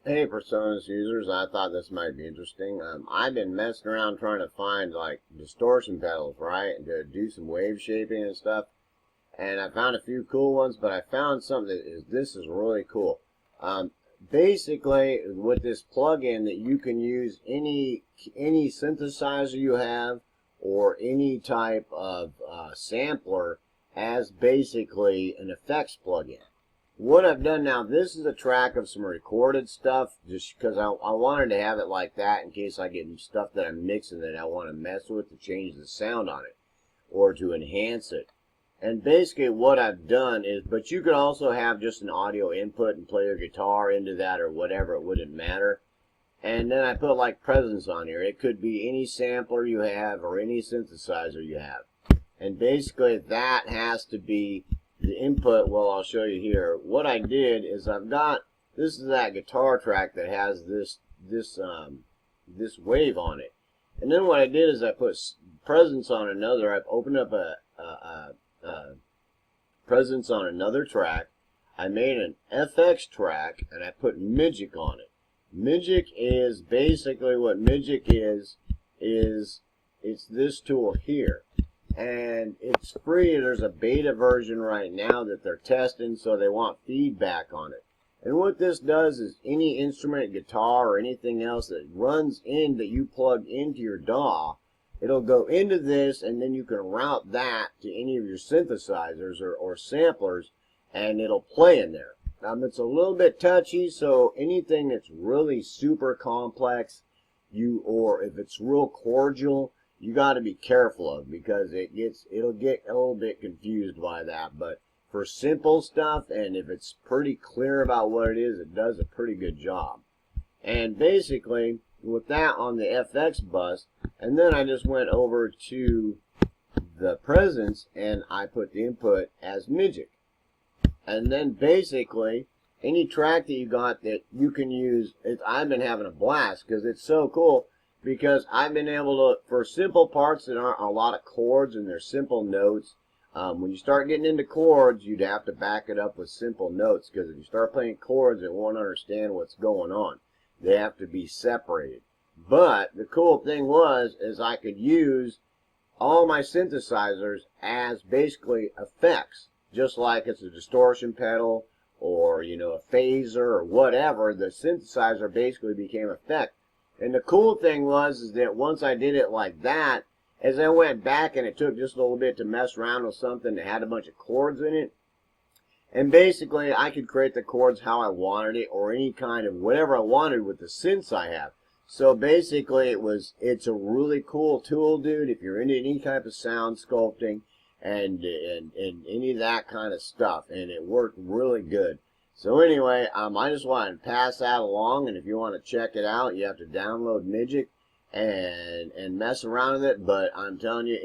Hey, Personas users, I thought this might be interesting. I've been messing around trying to find like distortion pedals, right, and to do some wave shaping and stuff. And I found a few cool ones, but I found something that this is really cool. Basically, with this plugin, that you can use any synthesizer you have or any type of sampler as basically an effects plugin. What I've done now, this is a track of some recorded stuff, just because I wanted to have it like that in case I get stuff that I'm mixing that I want to mess with to change the sound on it or to enhance it. And basically what I've done is, but you could also have just an audio input and play your guitar into that or whatever, it wouldn't matter. And then I put like presence on here. It could be any sampler you have or any synthesizer you have. And basically that has to be the input. Well, I'll show you here. What I did is this is that guitar track that has this wave on it. And then what I did is I put presence on another. I've opened up a presence on another track. I made an FX track and I put migic on it. Migic is basically what migic is it's this tool here. And it's free. There's a beta version right now that they're testing, so they want feedback on it. And what this does is any instrument, guitar, or anything else that runs in that you plug into your DAW, it'll go into this, and then you can route that to any of your synthesizers or samplers, and it'll play in there. It's a little bit touchy, so anything that's really super complex, or if it's real cordial, you got to be careful of, because it'll get a little bit confused by that. But for simple stuff, and if it's pretty clear about what it is, it does a pretty good job. And basically with that on the FX bus, and then I just went over to the presence and I put the input as migic. And then basically any track that you got that you can use, I've been having a blast because it's so cool. Because I've been able to, for simple parts that aren't a lot of chords and they're simple notes, when you start getting into chords, you'd have to back it up with simple notes, because if you start playing chords, it won't understand what's going on. They have to be separated. But the cool thing is I could use all my synthesizers as basically effects, just like it's a distortion pedal or, a phaser or whatever. The synthesizer basically became effect. And the cool thing is that once I did it like that, as I went back and it took just a little bit to mess around with something that had a bunch of chords in it, and basically I could create the chords how I wanted it, or any kind of whatever I wanted with the synths I have. So basically it's a really cool tool, dude, if you're into any type of sound sculpting and any of that kind of stuff, and it worked really good. So anyway, I just wanted to pass that along, and if you want to check it out, you have to download migic and mess around with it. But I'm telling you,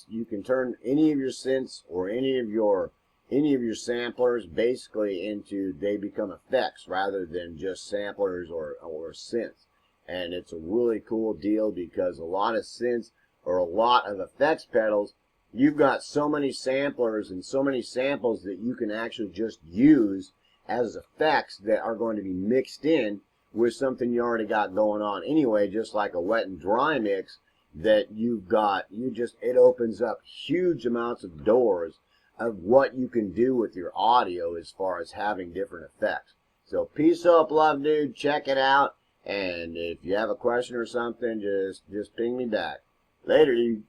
you can turn any of your synths or any of your samplers basically they become effects rather than just samplers or synths. And it's a really cool deal, because a lot of synths or a lot of effects pedals, you've got so many samplers and so many samples that you can actually just use as effects that are going to be mixed in with something you already got going on anyway, just like a wet and dry mix that you've got. It opens up huge amounts of doors of what you can do with your audio as far as having different effects. So peace up, love, dude. Check it out, and if you have a question or something, just ping me back. Later, dude.